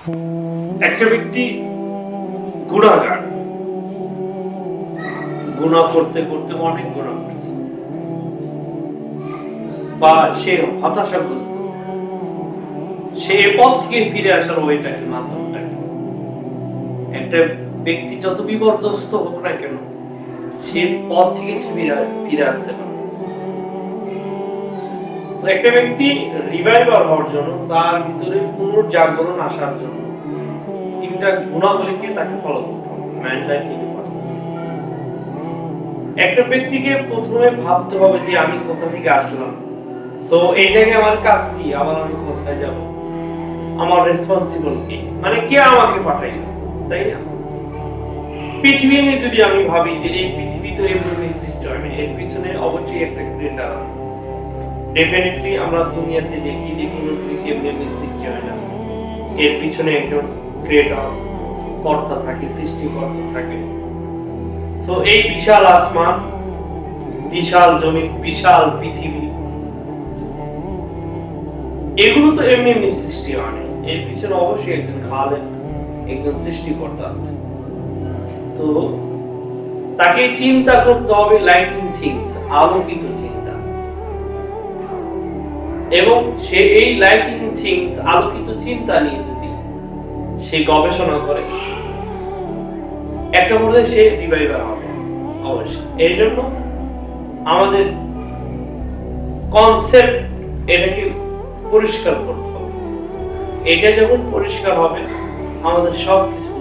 একটা ব্যক্তি গুনাহগার, গুনাহ করতে করতে অনেক গুনাহ করছে, বা সে হতাশাগ্রস্ত, সে পথ থেকে ফিরে আসার ওইটা কি, মাধ্যমটা কি? একটা ব্যক্তি যত বিপর্যস্ত হোক না কেন, সে পথ থেকে ফিরে আসতে পারে। একটা ব্যক্তি রিভাইভাল হওয়ার জন্য, তার ভিতরে পুনর্জাগরণ আসার জন্য তিনটা গুণাবলীকে তাকে ফলো করতে হবে। একটা ব্যক্তিকে প্রথমে ভাবতে হবে যে আমি কোথা থেকে আসলাম, সো এই জায়গায় আমার কাজ কি, আবার আমি কোথায় যাব, আমার রেসপন্সিবল কি, মানে কে আমাকে পাঠাইলো, তাই না? পৃথিবী নিয়ে যদি আমি ভাবি যে এই পৃথিবী তো এমনি সৃষ্টি হয়নি, এর পিছনে অবশ্যই একটা ক্রিয়েটার আছে। ডেফিনেটলি আমরা দুনিয়াতে দেখি যে কোনো কিছু এমনি সৃষ্টি হয় না, এর পিছনে একজন ক্রিয়েটর, কর্তা থাকে, সৃষ্টিকর্তা থাকে। সো এই বিশাল আসমান, বিশাল জমি, বিশাল পৃথিবী, এগুলো তো এমনি সৃষ্টি হয়নি, এর পিছনে অবশ্যই একজন খালেক, একজন সৃষ্টিকর্তা আছে। তো তাকে চিন্তা করতে হবে লাইটিং থিংস, আলোকিত চিন্তা, এবং সে এই লাইটিং থিংস, আলোকিত চিন্তা নিয়ে যদি সে গবেষণা করে, একটা পর্যায়ে সে রিভাইভাল হবে অবশ্যই। এই জন্য আমাদের কনসেপ্ট এটাকে পরিষ্কার করতে হবে। এটা যখন পরিষ্কার হবে, আমাদের সবকিছু